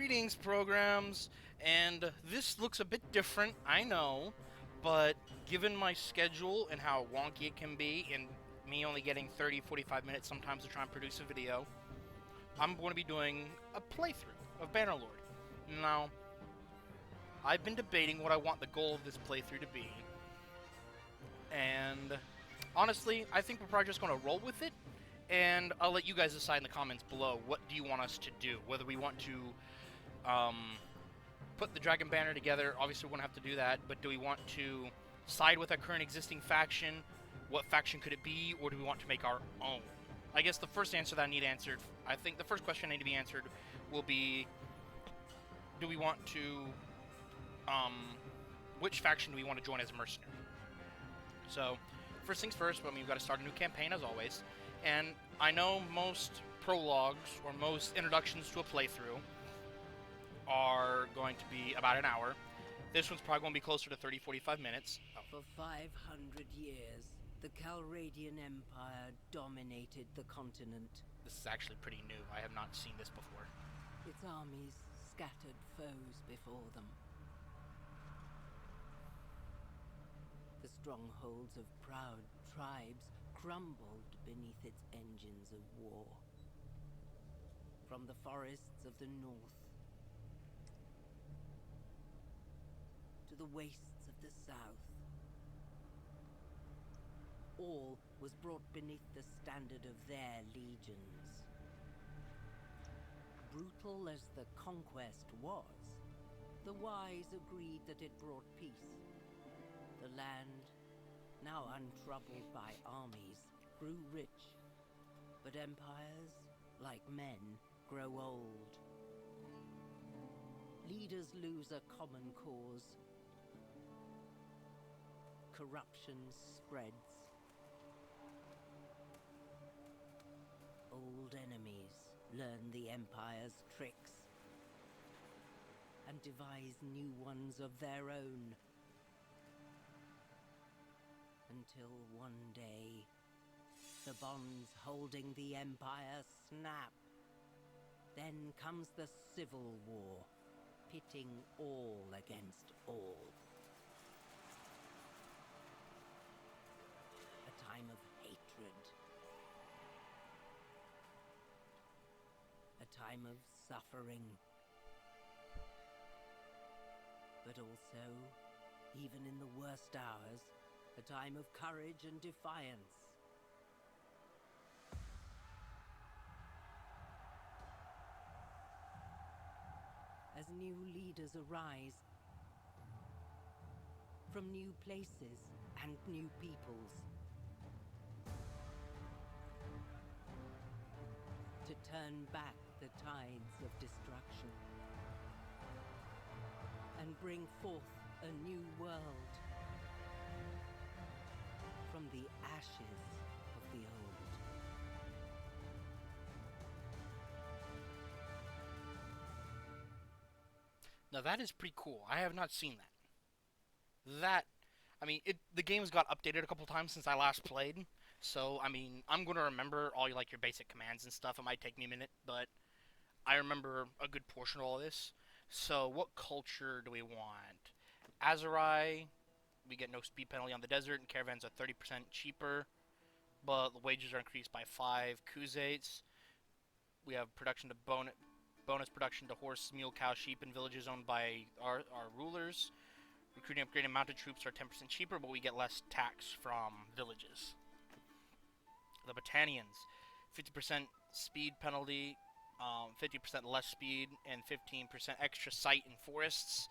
Greetings, programs, and this looks a bit different, I know, but given my schedule and how wonky it can be, and me only getting 30-45 minutes sometimes to try and produce a video, I'm going to be doing a playthrough of Bannerlord. Now, I've been debating what I want the goal of this playthrough to be, and honestly, I think we're probably just going to roll with it, and I'll let you guys decide in the comments below, what do you want us to do? Whether we want to put the Dragon Banner together, obviously we're going to have to do that, but do we want to side with our current existing faction? What faction could it be, or do we want to make our own? I guess the first answer that I need answered, I think the first question I need to be answered will be, do we want to, which faction do we want to join as a mercenary? So, first things first, we've got to start a new campaign as always, and I know most prologues, or most introductions to a playthrough, are going to be about an hour. This one's probably going to be closer to 30-45 minutes. For 500 years, the Calradian Empire dominated the continent. This is actually pretty new. I have not seen this before. Its armies scattered foes before them. The strongholds of proud tribes crumbled beneath its engines of war. From the forests of the north to the wastes of the south, all was brought beneath the standard of their legions. Brutal as the conquest was, the wise agreed that it brought peace. The land, now untroubled by armies, grew rich, but empires, like men, grow old. Leaders lose a common cause. Corruption spreads. Old enemies learn the Empire's tricks and devise new ones of their own. Until one day, the bonds holding the Empire snap. Then comes the Civil War, pitting all against all. A time of hatred. A time of suffering. But also, even in the worst hours, a time of courage and defiance. As new leaders arise, from new places and new peoples, to turn back the tides of destruction and bring forth a new world from the ashes of the old. Now that is pretty cool. I have not seen that. The game's got updated a couple times since I last played, so, I'm going to remember all your basic commands and stuff. It might take me a minute, but I remember a good portion of all this. So, what culture do we want? Azurai, we get no speed penalty on the desert, and caravans are 30% cheaper, but the wages are increased by 5 Khuzaits. We have production to bonus production to horse, mule, cow, sheep in villages owned by our rulers. Recruiting upgraded mounted troops are 10% cheaper, but we get less tax from villages. The Battanians, 50% speed penalty, 50% less speed, and 15% extra sight in forests.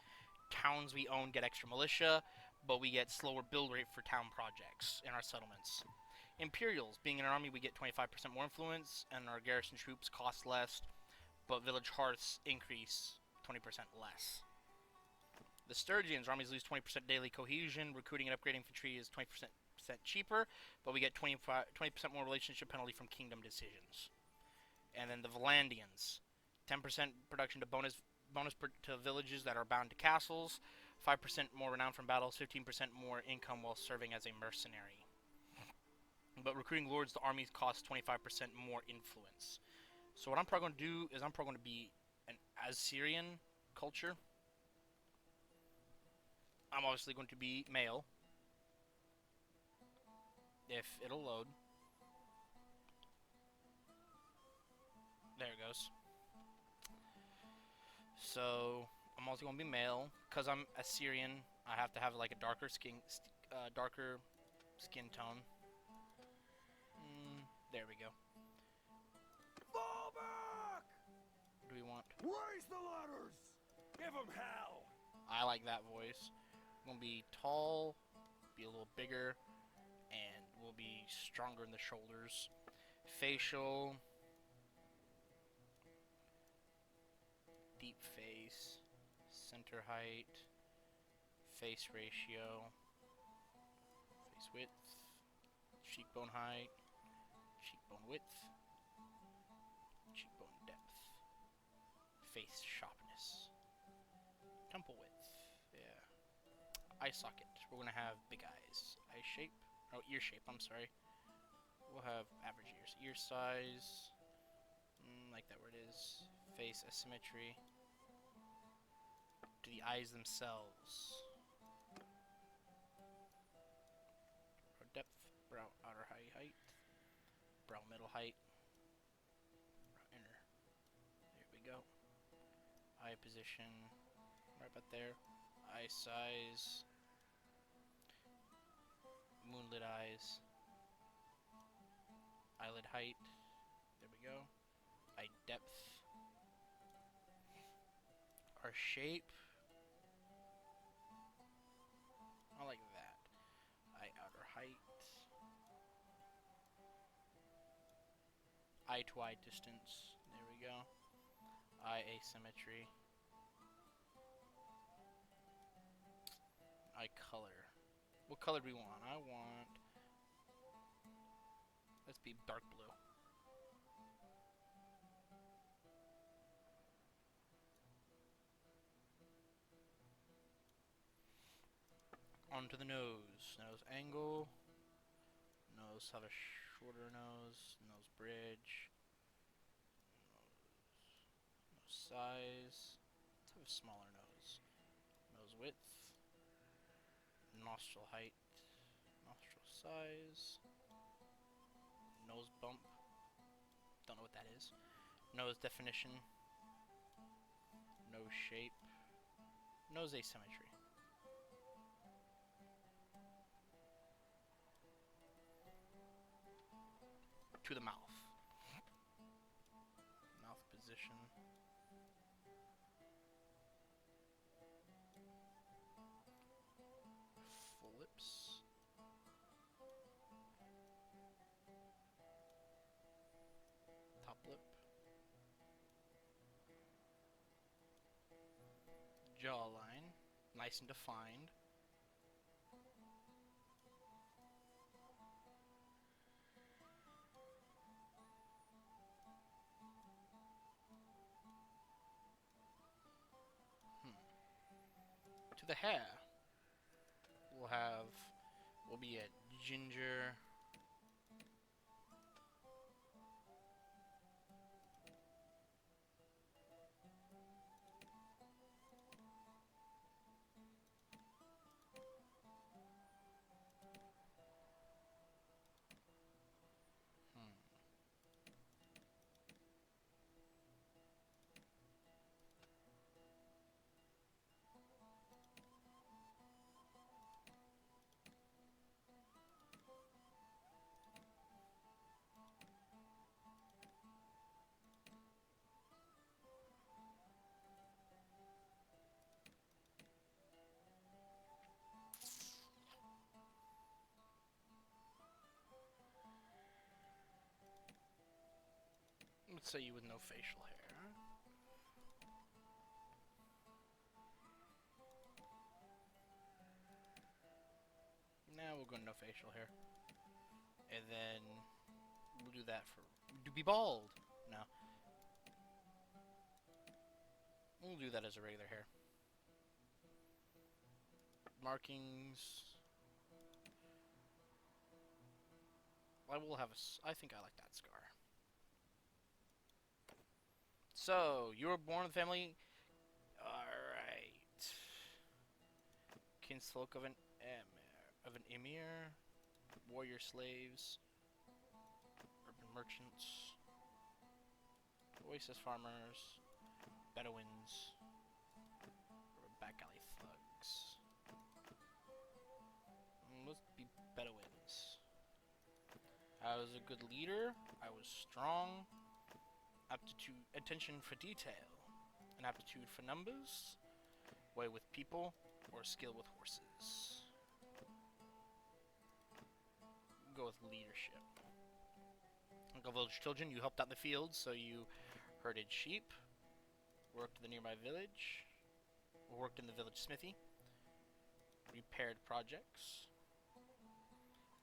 Towns we own get extra militia, but we get slower build rate for town projects in our settlements. Imperials, being in an army, we get 25% more influence, and our garrison troops cost less, but village hearths increase 20% less. The Sturgians, our armies lose 20% daily cohesion, recruiting and upgrading infantry is 20% cheaper, but we get 20% more relationship penalty from kingdom decisions. And then the Valandians, 10% production to bonus to villages that are bound to castles, 5% more renown from battles, 15% more income while serving as a mercenary. But recruiting lords to armies costs 25% more influence. So what I'm probably going to do is I'm probably going to be an Assyrian culture, I'm obviously going to be male. If it'll load. There it goes. So I'm also going to be male because I'm Assyrian. I have to have like a darker skin tone. There we go. Fall back! What do we want? Raise the ladders! Give them hell! I like that voice. I'm gonna be tall, be a little bigger, and we'll be stronger in the shoulders. Facial, deep face, center height, face ratio, face width, cheekbone height, cheekbone width, cheekbone depth, face sharpness, temple width, yeah, eye socket. We're gonna have big eyes. Eye shape, oh, ear shape, I'm sorry. We'll have average ears. Ear size, like that where it is. Face asymmetry. To the eyes themselves. Brow depth, brow outer height, brow middle height, brow inner. There we go. Eye position, right about there. Eye size, moonlit eyes, eyelid height. There we go. Eye depth. Our shape. I like that. Eye outer height. Eye to eye distance. There we go. Eye asymmetry. Eye color. What color do we want? I want... Let's be dark blue. Onto the nose. Nose angle. Nose have a shorter nose. Nose bridge. Nose size. Let's have a smaller nose. Nose width. Nostril height. Nostril size. Nose bump. Don't know what that is. Nose definition. Nose shape. Nose asymmetry. To the mouth. Mouth position. Full lips. Top lip. Jawline. Nice and defined. To the hair. We'll be a ginger. Let's say you with no facial hair. Now we'll go no facial hair. And then we'll do that for... To be bald! No. We'll do that as a regular hair. Markings... I will have a... I think I like that scar. So, you were born in the family. Alright. Kinsfolk of an emir, warrior slaves, urban merchants, oasis farmers, Bedouins, or back alley thugs. Let's be Bedouins. I was a good leader. I was strong. Aptitude, attention for detail, an aptitude for numbers, way with people, or skill with horses. Go with leadership. Like a village children, you helped out in the fields, so you herded sheep, worked in the nearby village, worked in the village smithy, repaired projects,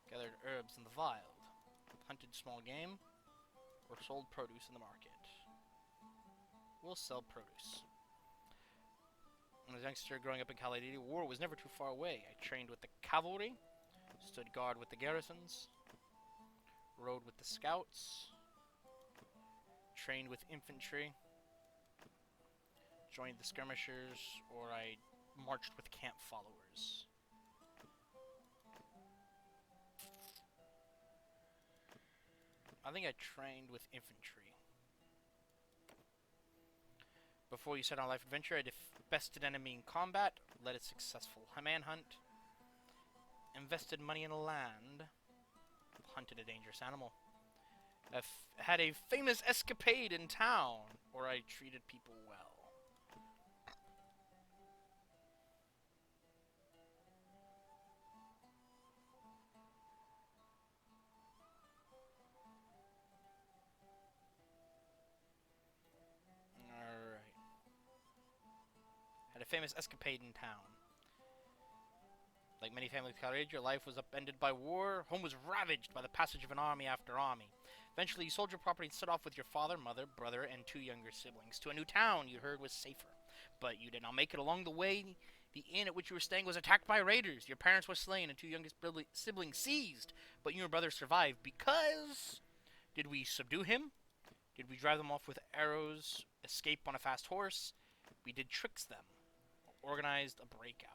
gathered herbs in the wild, hunted small game, or sold produce in the market. We'll sell produce. As a youngster growing up in Caledania, war was never too far away. I trained with the cavalry, stood guard with the garrisons, rode with the scouts, trained with infantry, joined the skirmishers, or I marched with camp followers. I think I trained with infantry. Before you set on a life adventure, I bested enemy in combat, led a successful manhunt, invested money in land, hunted a dangerous animal, had a famous escapade in town, or I treated people well. Alright. Had a famous escapade in town. Like many families of Calrage, your life was upended by war. Home was ravaged by the passage of an army after army. Eventually, you sold your property and set off with your father, mother, brother, and 2 younger siblings to a new town you heard was safer. But you did not make it. Along the way, the inn at which you were staying was attacked by raiders. Your parents were slain and 2 youngest siblings seized. But you and your brother survived because... Did we subdue him? Did we drive them off with arrows? Escape on a fast horse? We did tricks them. Organized a breakout.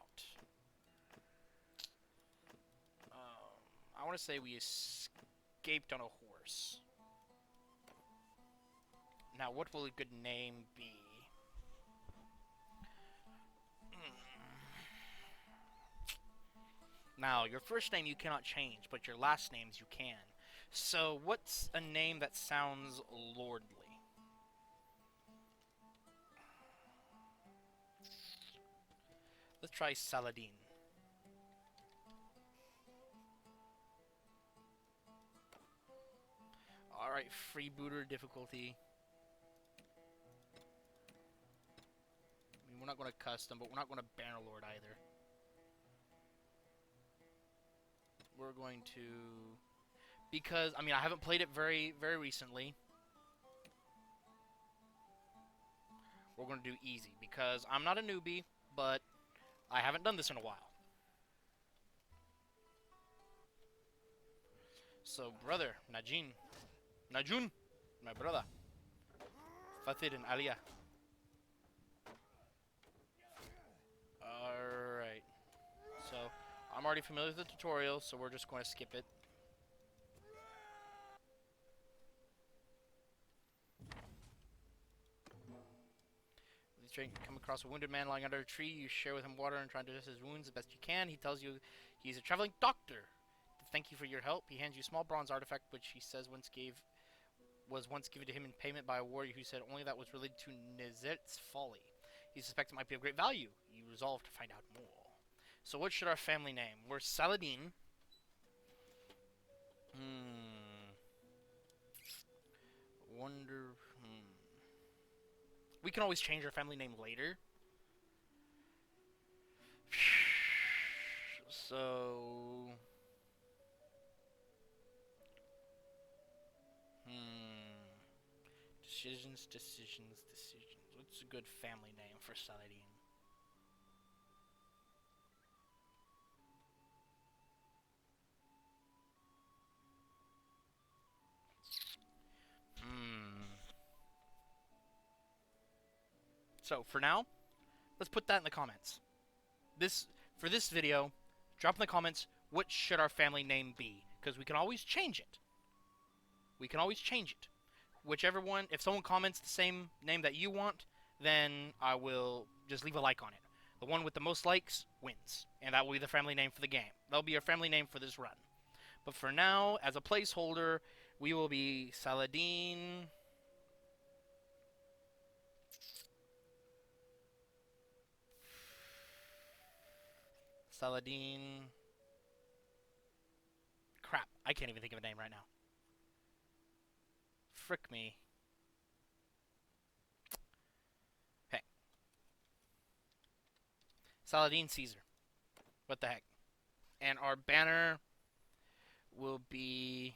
I want to say we escaped on a horse. Now, what will a good name be? Now, your first name you cannot change, but your last names you can. So, what's a name that sounds lordly? Let's try Saladin. Alright, freebooter difficulty. I mean, we're not going to custom, but we're not going to Bannerlord either. We're going to... Because, I mean, I haven't played it very, very recently. We're going to do easy, because I'm not a newbie, but I haven't done this in a while. So, brother, Najun, my brother. Fatir and Alia. Alright. So, I'm already familiar with the tutorial, so we're just going to skip it. You come across a wounded man lying under a tree. You share with him water and try to dress his wounds the best you can. He tells you he's a traveling doctor. To thank you for your help, he hands you a small bronze artifact, which he says was once given to him in payment by a warrior who said only that was related to Nezert's folly. He suspects it might be of great value. You resolve to find out more. So what should our family name? We're Saladin. Wonder... We can always change our family name later. So... Decisions. What's a good family name for Saladin? So for now, let's put that in the comments. For this video, drop in the comments what should our family name be, because we can always change it. We can always change it. Whichever one, if someone comments the same name that you want, then I will just leave a like on it. The one with the most likes wins, and that will be the family name for the game. That'll be our family name for this run. But for now, as a placeholder, we will be Saladin. Saladin. Crap, I can't even think of a name right now. Frick me. Hey. Saladin Caesar. What the heck? And our banner will be...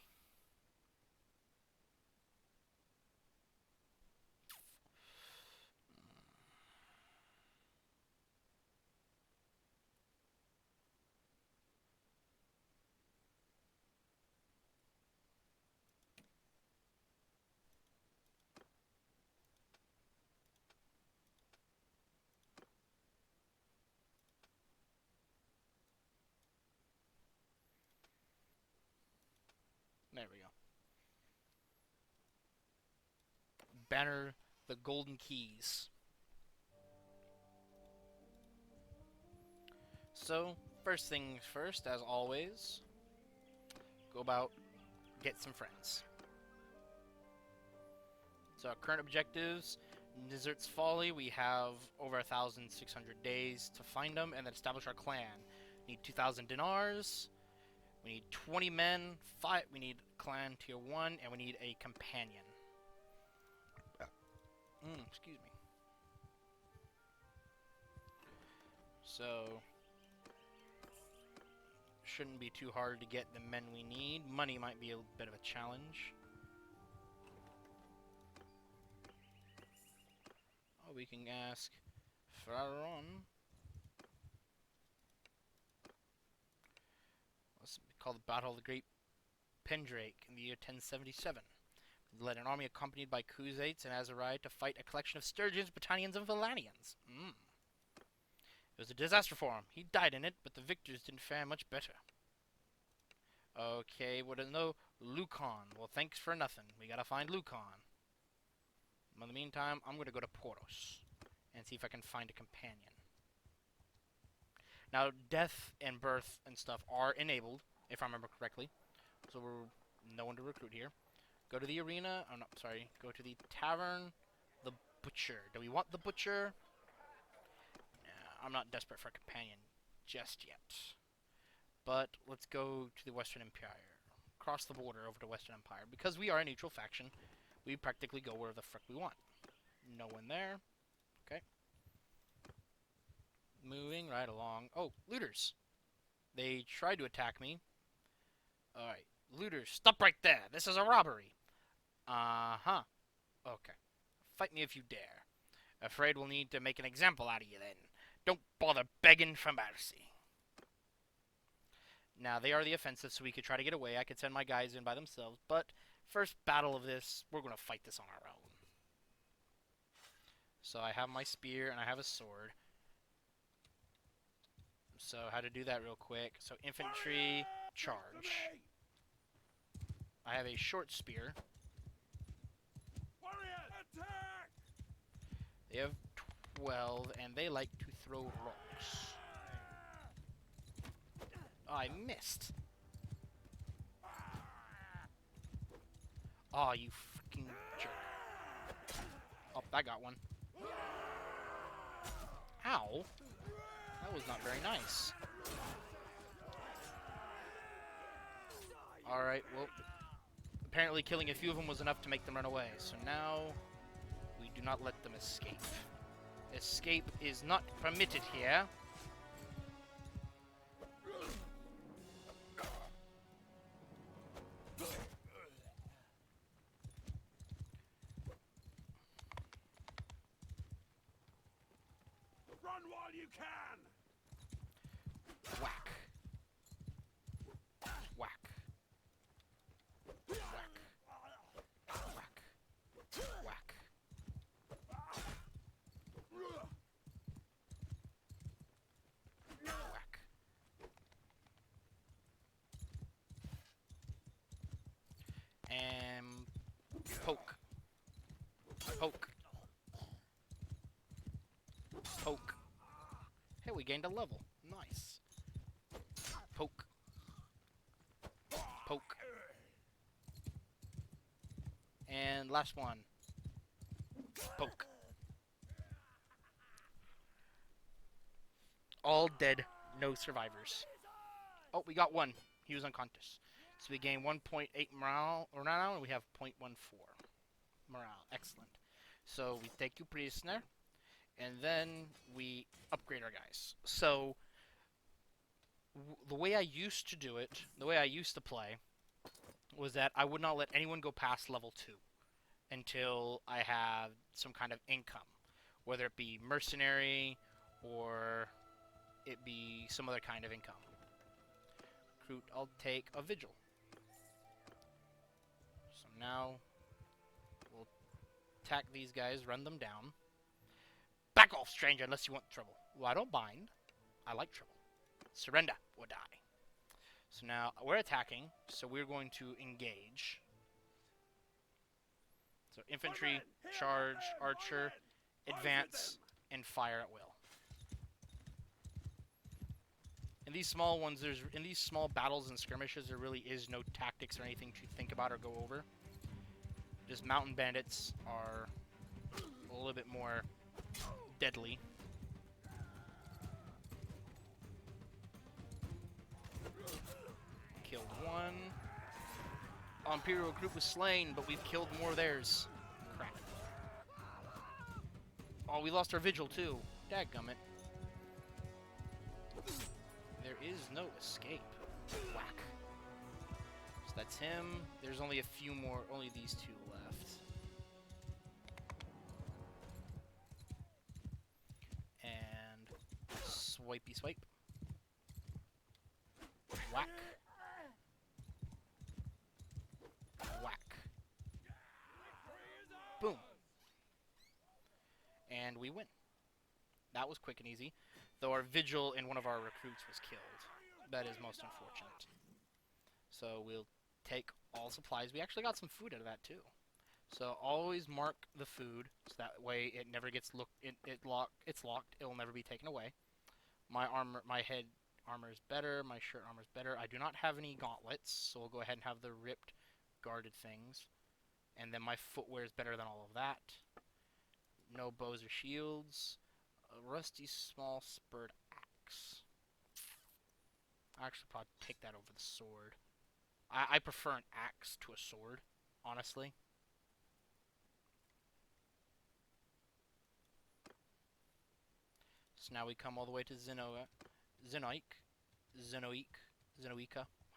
There we go. Banner the Golden Keys. So, first things first, as always, go about, get some friends. So, our current objectives, Desert's Folly, we have over 1,600 days to find them and then establish our clan. We need 2,000 dinars, we need 20 men, we need clan tier 1, and we need a companion. Excuse me. So, shouldn't be too hard to get the men we need. Money might be a bit of a challenge. Oh, we can ask Pharaon. Let's call the Battle of the Great Pendrake in the year 1077. Led an army accompanied by Khuzaits and Azarai to fight a collection of Sturgians, Battanians, and Valanians. It was a disaster for him. He died in it, but the victors didn't fare much better. Okay, what is no Lucan? Well, thanks for nothing. We gotta find Lucan. In the meantime, I'm gonna go to Poros and see if I can find a companion. Now, death and birth and stuff are enabled, if I remember correctly. So we're no one to recruit here. Go to the arena. Oh no, sorry. Go to the tavern. The butcher. Do we want the butcher? I'm not desperate for a companion just yet. But let's go to the Western Empire. Cross the border over to Western Empire. Because we are a neutral faction, we practically go where the frick we want. No one there. Okay. Moving right along. Oh, looters. They tried to attack me. Alright. Looters, stop right there. This is a robbery. Uh-huh. Okay. Fight me if you dare. Afraid we'll need to make an example out of you then. Don't bother begging for mercy. Now, they are the offensive, so we could try to get away. I could send my guys in by themselves, but first battle of this, we're going to fight this on our own. So I have my spear, and I have a sword. So how to do that real quick. So infantry, charge. I have a short spear. Attack! They have 12, and they like to throw rocks. Oh, I missed. Oh, you freaking jerk. Oh, I got one. Ow. That was not very nice. Alright, well, apparently killing a few of them was enough to make them run away. So now, we do not let them escape. Escape is not permitted here. Run while you can! Whack. Whack. Whack. Whack. Whack. Poke. Poke. Poke. Hey, we gained a level. Nice. Poke. Poke. And last one. Poke. All dead, no survivors. Oh, we got one. He was unconscious. So we gain 1.8 morale now, and we have 0.14 morale. Excellent. So we take you prisoner, and then we upgrade our guys. So the way I used to do it, the way I used to play, was that I would not let anyone go past level 2 until I have some kind of income, whether it be mercenary or it be some other kind of income. Recruit, I'll take a vigil. So now we'll attack these guys, run them down. Back off, stranger, unless you want trouble. Well, I don't mind. I like trouble. Surrender or die. So now we're attacking, so we're going to engage. So infantry, charge, archer, advance, and fire at will. In these small ones, in these small battles and skirmishes, there really is no tactics or anything to think about or go over. Just mountain bandits are a little bit more deadly. Killed one. Our Imperial group was slain, but we've killed more of theirs. Crap. Oh, we lost our vigil too. Dadgummit. There is no escape. Whack. So that's him. There's only a few more, only these two left. And swipey swipe. Whack. Whack. Boom. And we win. That was quick and easy. Though our vigil in one of our recruits was killed. That is most unfortunate. So we'll take all supplies. We actually got some food out of that too. So always mark the food, so that way it never gets it's locked. It will never be taken away. My armor, my head armor is better. My shirt armor is better. I do not have any gauntlets, so we'll go ahead and have the ripped, guarded things. And then my footwear is better than all of that. No bows or shields. A rusty small spurred axe. I actually probably take that over the sword. I prefer an axe to a sword, honestly. So now we come all the way to Zenoika,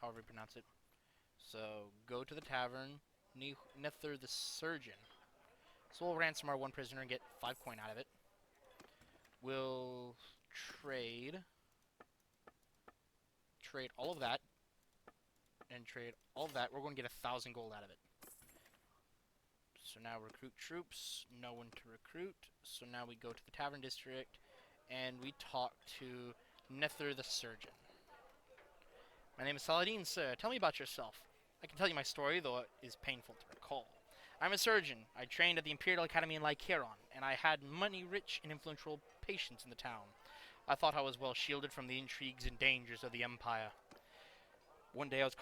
however you pronounce it. So go to the tavern, Nether the Surgeon. So we'll ransom our one prisoner and get 5 coin out of it. We'll trade all of that, and trade all of that. We're going to get 1,000 gold out of it. So now recruit troops, no one to recruit. So now we go to the tavern district, and we talk to Nether the Surgeon. My name is Saladin, sir. Tell me about yourself. I can tell you my story, though it is painful to recall. I'm a surgeon. I trained at the Imperial Academy in Lycaron, and I had many rich and influential patients in the town. I thought I was well shielded from the intrigues and dangers of the Empire. One day I was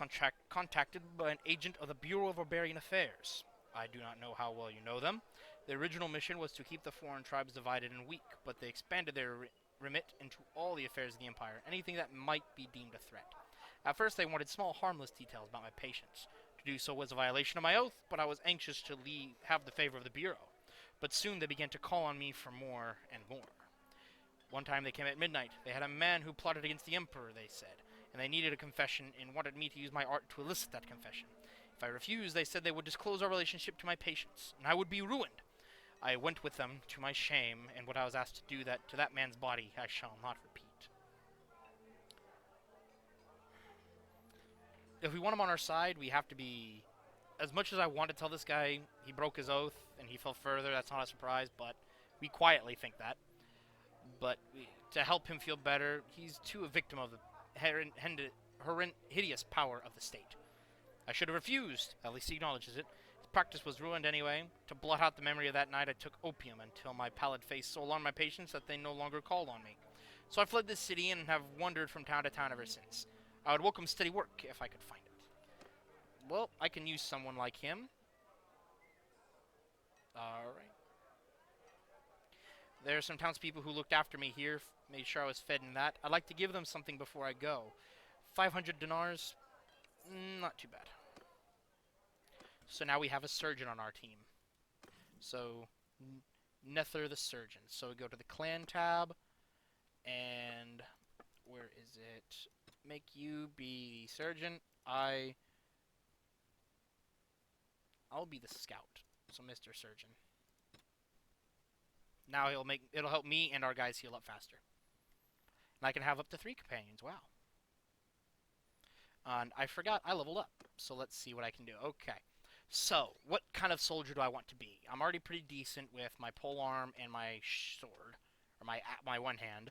contacted by an agent of the Bureau of Barbarian Affairs. I do not know how well you know them. Their original mission was to keep the foreign tribes divided and weak, but they expanded their remit into all the affairs of the Empire, anything that might be deemed a threat. At first they wanted small, harmless details about my patients. To do so was a violation of my oath, but I was anxious to have the favor of the Bureau. But soon they began to call on me for more and more. One time they came at midnight. They had a man who plotted against the Emperor, they said, and they needed a confession and wanted me to use my art to elicit that confession. If I refused, they said they would disclose our relationship to my patients, and I would be ruined. I went with them, to my shame, and what I was asked to do to that man's body I shall not repeat. If we want him on our side, we have to be... As much as I want to tell this guy he broke his oath and he fell further, that's not a surprise, but we quietly think that. But to help him feel better, he's too a victim of the hideous power of the state. I should have refused, at least he acknowledges it. Practice was ruined anyway. To blot out the memory of that night, I took opium until my pallid face so alarmed my patients that they no longer called on me. So I fled this city and have wandered from town to town ever since. I would welcome steady work if I could find it. Well, I can use someone like him. Alright. There are some townspeople who looked after me here, made sure I was fed and that. I'd like to give them something before I go. 500 dinars? Not too bad. So now we have a surgeon on our team. So, Nether the surgeon. So we go to the clan tab, and where is it? Make you be the surgeon. I'll be the scout. So Mr. Surgeon. Now it'll help me and our guys heal up faster. And I can have up to 3 companions. Wow. And I forgot I leveled up. So let's see what I can do. Okay. So, what kind of soldier do I want to be? I'm already pretty decent with my polearm and my sword. Or my one hand.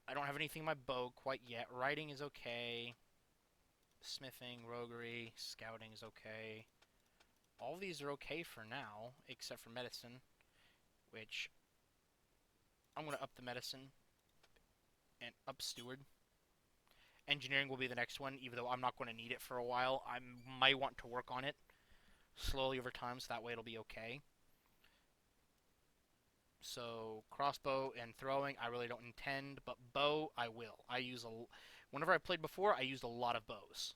I don't have anything in my bow quite yet. Riding is okay. Smithing, roguery, scouting is okay. All these are okay for now, except for medicine. Which, I'm going to up the medicine. And up steward. Engineering will be the next one, even though I'm not going to need it for a while. I might want to work on it slowly over time, so that way it'll be okay. So, crossbow and throwing, I really don't intend, but bow, I will. Whenever I played before, I used a lot of bows.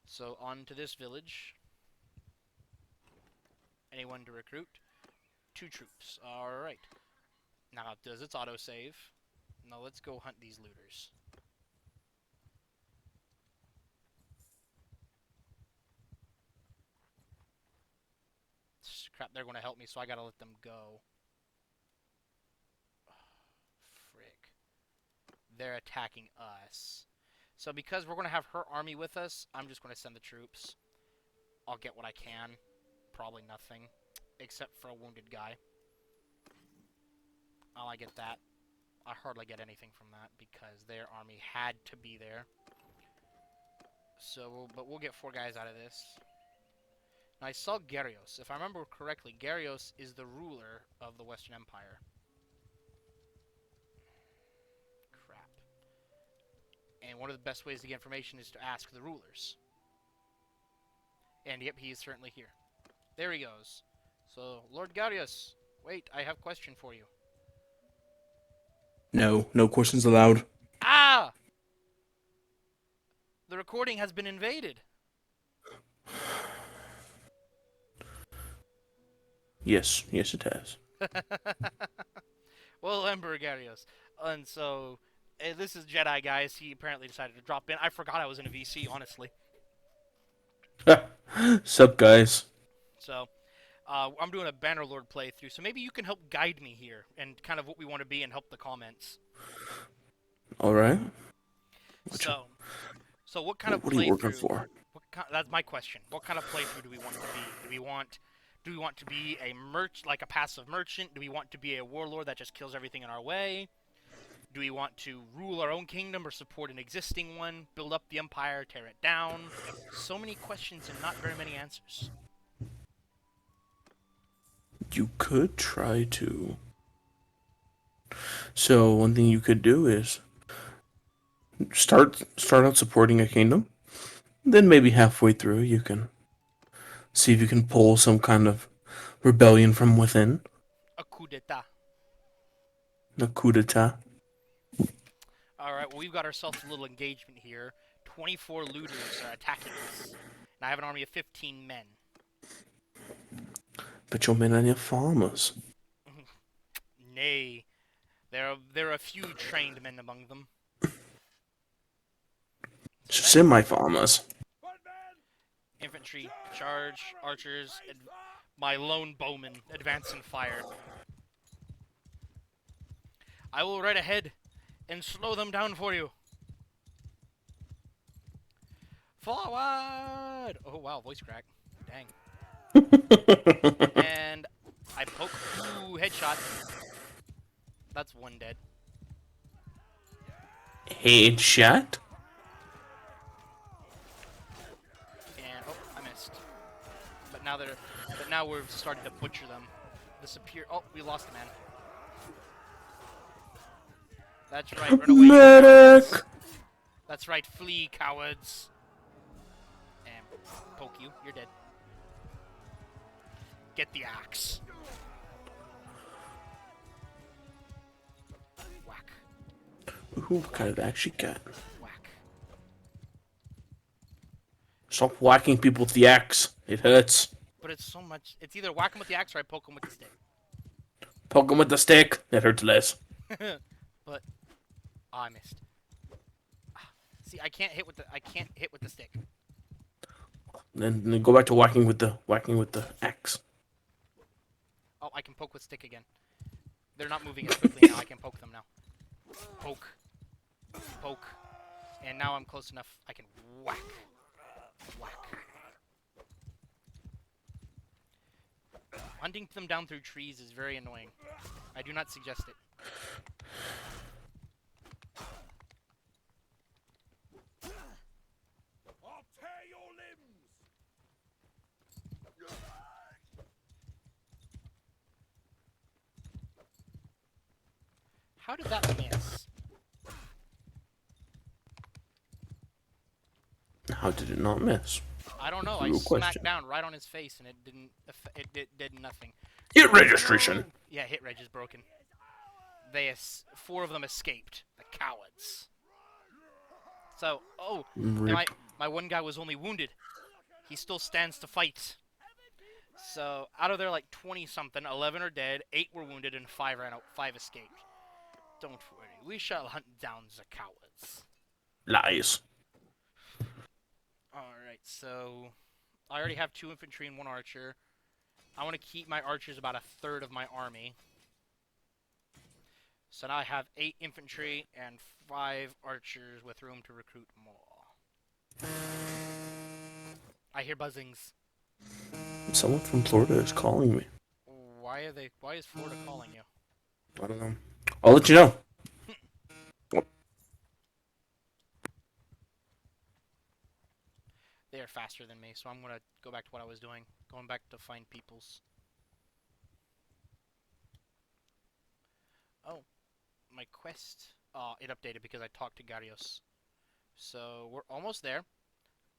So, on to this village. Anyone to recruit? 2 troops. Alright. Now, does its autosave? Now, let's go hunt these looters. Crap, they're going to help me, so I gotta let them go. Frick. They're attacking us. So because we're going to have her army with us, I'm just going to send the troops. I'll get what I can. Probably nothing. Except for a wounded guy. I get that. I hardly get anything from that because their army had to be there. So, but we'll get 4 guys out of this. Now, I saw Gyarios. If I remember correctly, Gyarios is the ruler of the Western Empire. Crap. And one of the best ways to get information is to ask the rulers. And yep, he is certainly here. There he goes. So, Lord Gyarios, wait, I have a question for you. No, no questions allowed. Ah! The recording has been invaded. Yes, yes it has. Well, Emperor Gyarios. And so, this is Jedi, guys. He apparently decided to drop in. I forgot I was in a VC, honestly. Sup, guys? So, I'm doing a Bannerlord playthrough, so maybe you can help guide me here and kind of what we want to be and help the comments. Alright. So what kind of What are you working playthrough? for? That's my question. What kind of playthrough do we want to be? Do we want to be like a passive merchant? Do we want to be a warlord that just kills everything in our way? Do we want to rule our own kingdom or support an existing one? Build up the empire, tear it down? So many questions and not very many answers. You could try to. So one thing you could do is start out supporting a kingdom. Then maybe halfway through you can see if you can pull some kind of rebellion from within. A coup d'etat. A coup d'etat. Alright, well, we've got ourselves a little engagement here. 24 looters are attacking us. And I have an army of 15 men. But your men are your farmers. Nay. There are a few trained men among them. Semi-farmers. Infantry, charge, archers, my lone bowman, advance and fire. I will ride ahead and slow them down for you. Forward! Oh wow, voice crack. Dang. And I poke. Ooh, headshot. That's 1 dead. Headshot? but now we're starting to butcher them. The superior. Oh, we lost a man. That's right. Run away, you Medic! cowards. That's right. Flee, cowards. And poke you. You're dead. Get the axe. Whack. Ooh, what kind of axe you got? Whack. Stop whacking people with the axe. It hurts. But it's so much. It's either whack them with the axe or I poke them with the stick. Poke them with the stick. It hurts less. But I missed. See, I can't hit with the stick. Then go back to whacking with the axe. Oh, I can poke with stick again. They're not moving as quickly now. I can poke them now. Poke. Poke. And now I'm close enough. I can whack. Whack. Hunting them down through trees is very annoying. I do not suggest it. I'll tear your limbs! How did that miss? How did it not miss? I don't know. I Real smacked question. down right on his face and it didn't. It did nothing. Hit registration. Yeah, hit reg is broken. 4 of them escaped. The cowards. So, and Rip. my one guy was only wounded. He still stands to fight. So, out of their like 20-something, 11 are dead, 8 were wounded, and 5 ran out. 5 escaped. Don't worry, we shall hunt down the cowards. Lies. Alright, so I already have 2 infantry and 1 archer. I want to keep my archers about a third of my army. So now I have 8 infantry and 5 archers with room to recruit more. I hear buzzings. Someone from Florida is calling me. Why is Florida calling you? I don't know. I'll let you know. They are faster than me, so I'm gonna go back to what I was doing. Going back to find peoples. Oh, my quest. It updated because I talked to Garios. So we're almost there.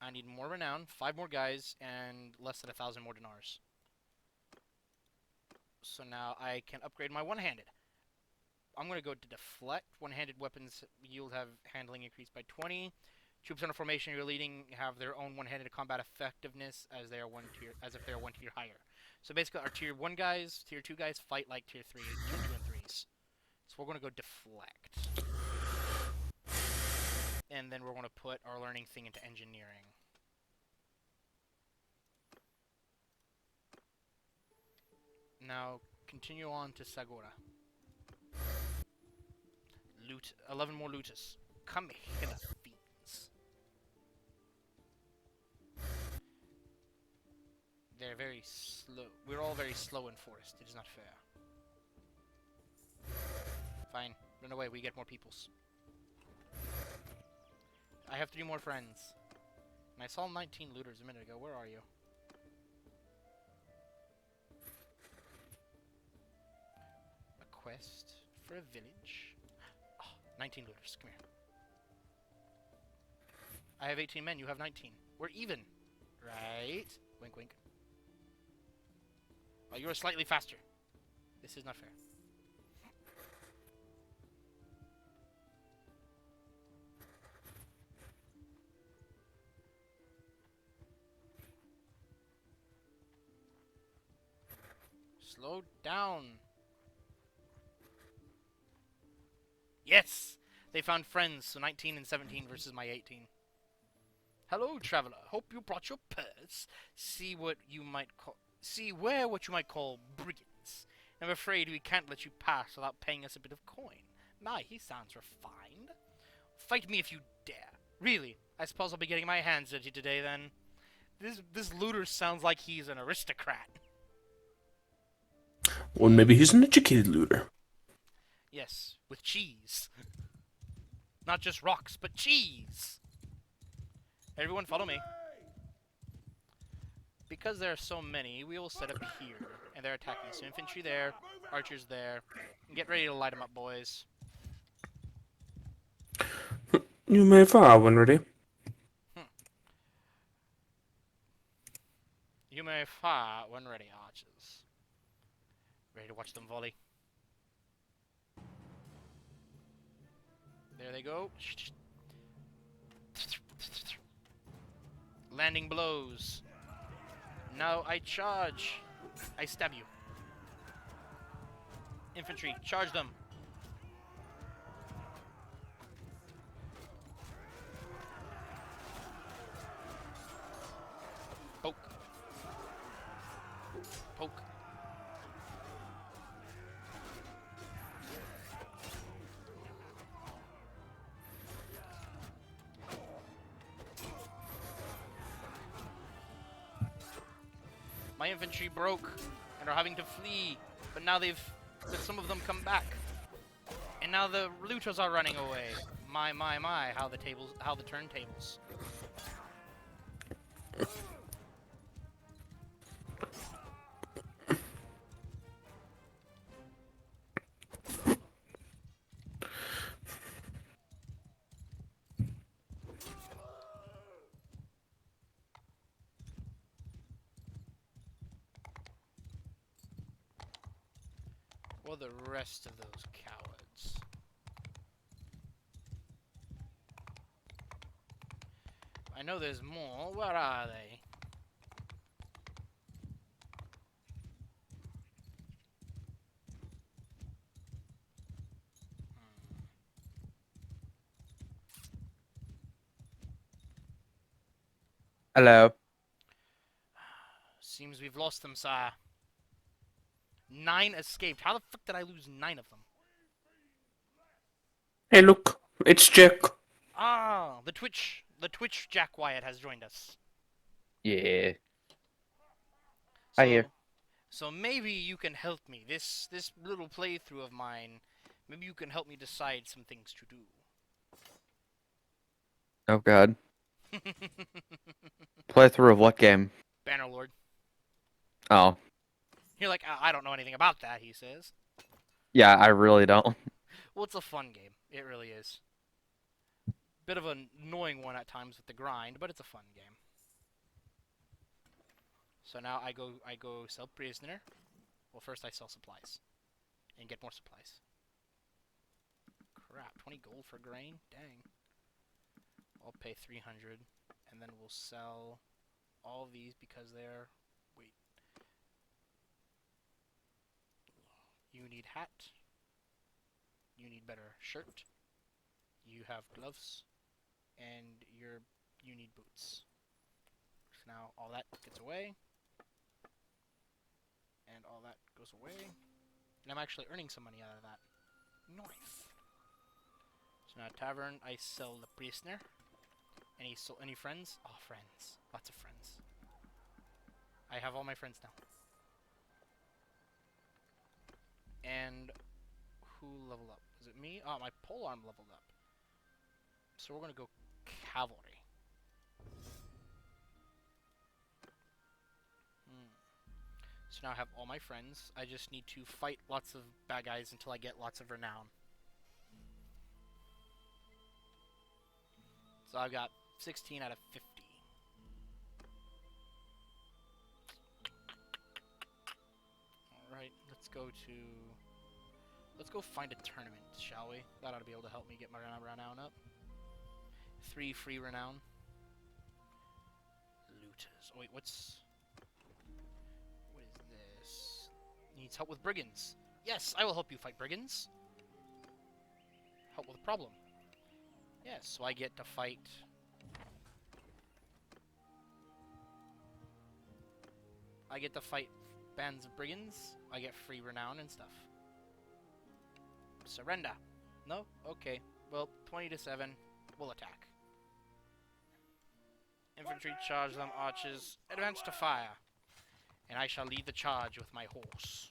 I need more renown, 5 more guys, and less than 1,000 more dinars. So now I can upgrade my one-handed. I'm gonna go to deflect. One-handed weapons yield have handling increased by 20. Troops in a formation you're leading have their own one-handed combat effectiveness as if they are one tier higher. So basically, our tier 1 guys, tier 2 guys fight like tier 2 and 3s. So we're gonna go deflect, and then we're gonna put our learning thing into engineering. Now continue on to Sagora. Loot 11 more looters. Come hither, fiends. They're very slow. We're all very slow in forest. It is not fair. Fine. Run away. We get more peoples. I have 3 more friends. And I saw 19 looters a minute ago. Where are you? A quest for a village. Oh, 19 looters. Come here. I have 18 men. You have 19. We're even. Right? Wink, wink. Oh, you're slightly faster. This is not fair. Slow down. Yes! They found friends, so 19 and 17 versus my 18. Hello, traveler. Hope you brought your purse. See what you might call brigands. I'm afraid we can't let you pass without paying us a bit of coin. My, he sounds refined. Fight me if you dare. Really, I suppose I'll be getting my hands dirty today then. This looter sounds like he's an aristocrat. Well, maybe he's an educated looter. Yes, with cheese. Not just rocks, but cheese. Everyone follow me. because there are so many, we will set up here, and they're attacking. So infantry there, archers there, and get ready to light them up, boys. You may fire when ready. Hmm. You may fire when ready, archers. Ready to watch them volley. There they go. Landing blows. Now I charge. I stab you. Infantry, charge them. Poke. Poke. My infantry broke and are having to flee, but now but some of them come back. And now the looters are running away. My, how the turntables. Well, the rest of those cowards. I know there's more. Where are they? Hello. Seems we've lost them, sire. 9 escaped. How the fuck did I lose 9 of them? Hey, look, it's Jack. Ah, the Twitch Jack Wyatt has joined us. Yeah. So, I hear. so maybe you can help me. This little playthrough of mine, maybe you can help me decide some things to do. Oh God. Playthrough of what game? Bannerlord. Oh. You're like, I don't know anything about that, he says. Yeah, I really don't. Well, it's a fun game. It really is. Bit of an annoying one at times with the grind, but it's a fun game. So now I go sell prisoner. Well, first I sell supplies and get more supplies. Crap, 20 gold for grain? Dang. I'll pay 300 and then we'll sell all of these because they're wait. You need hat. You need better shirt. You have gloves and you need boots. So now all that gets away. And all that goes away. And I'm actually earning some money out of that. Nice. So now tavern, I sell the prisoner. Any friends? Oh, friends. Lots of friends. I have all my friends now. And who leveled up? Is it me? Oh, my polearm leveled up. So we're gonna go cavalry. So now I have all my friends. I just need to fight lots of bad guys until I get lots of renown. So I've got 16 out of 50. Alright, let's go find a tournament, shall we? That ought to be able to help me get my renown up. 3 free renown. Looters. Oh wait, what is this? Needs help with brigands. Yes, I will help you fight brigands. Help with a problem. Yes, so I get to fight. I get to fight bands of brigands. I get free renown and stuff. Surrender. No? Okay. Well, 20 to 7. We'll attack. Infantry, charge them. Archers, advance to fire. And I shall lead the charge with my horse.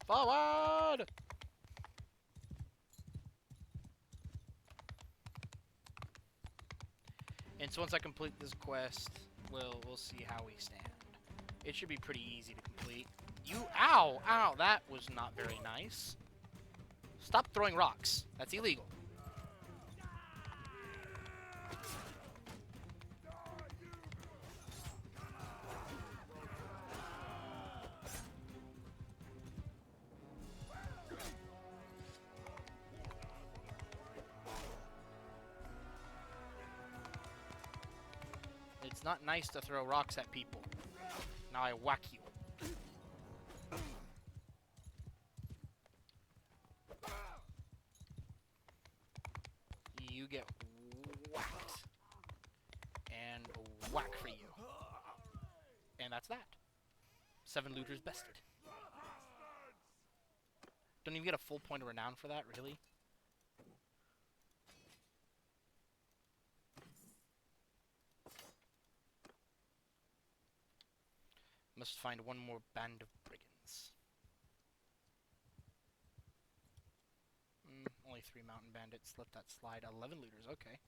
Forward! And so once I complete this quest, we'll see how we stand. It should be pretty easy to complete. Ow, ow, that was not very nice. Stop throwing rocks. That's illegal. It's not nice to throw rocks at people. Now I whack you. You get whacked. And whack for you. And that's that. 7 looters bested. Don't even get a full point of renown for that, really? Must find one more band of brigands. Only 3 mountain bandits. Let that slide. 11 looters, okay.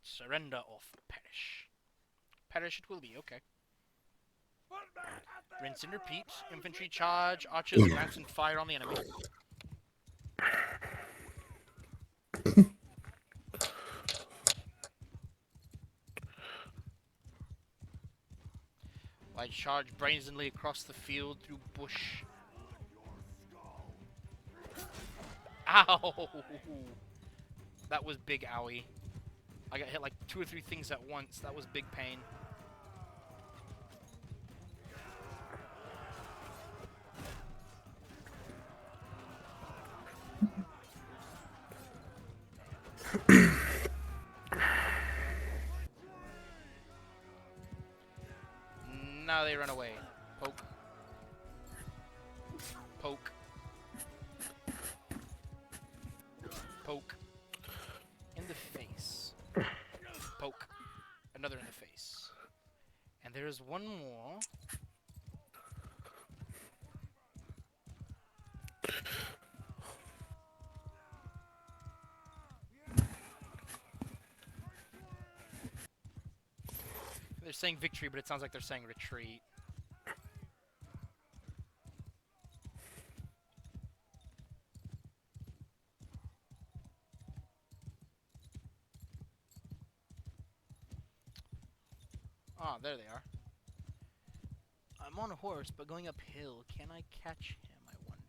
Surrender or perish. Perish it will be, okay. Rinse and repeat. Infantry charge. Archers advance and fire on the enemy. I charge brazenly across the field through bush. Ow! That was big owie. I got hit like 2 or 3 things at once. That was big pain. Now they run away. Poke. Poke. Poke. In the face. Poke. Another in the face. And there's one more. They're saying victory, but it sounds like they're saying retreat. Ah, there they are. I'm on a horse, but going uphill. Can I catch him, I wonder?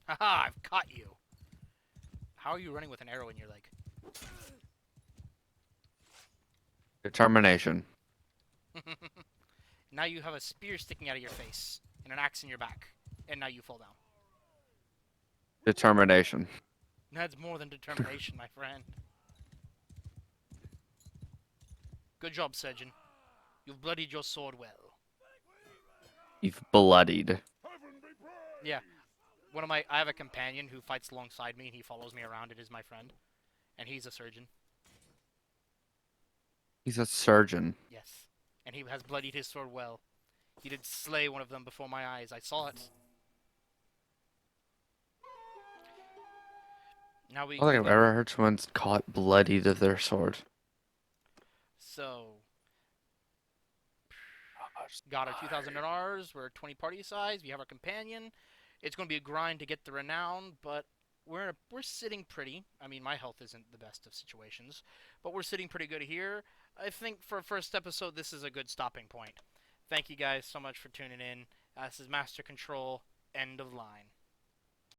Haha, I've caught you. How are you running with an arrow in your leg? Determination. Now you have a spear sticking out of your face and an axe in your back, and now you fall down. Determination. That's more than determination, my friend. Good job, surgeon. You've bloodied your sword well. You've bloodied. Yeah. I have a companion who fights alongside me, and he follows me around. It is my friend. And he's a surgeon. He's a surgeon. Yes. And he has bloodied his sword well. He did slay one of them before my eyes. I saw it. Now we I don't think I've ever heard someone call it bloodied of their sword. So, got our 2,000 NRs. We're 20 party size. We have our companion. It's going to be a grind to get the renown, but we're sitting pretty. I mean, my health isn't the best of situations, but we're sitting pretty good here. I think for a first episode, this is a good stopping point. Thank you guys so much for tuning in. This is Master Control. End of line.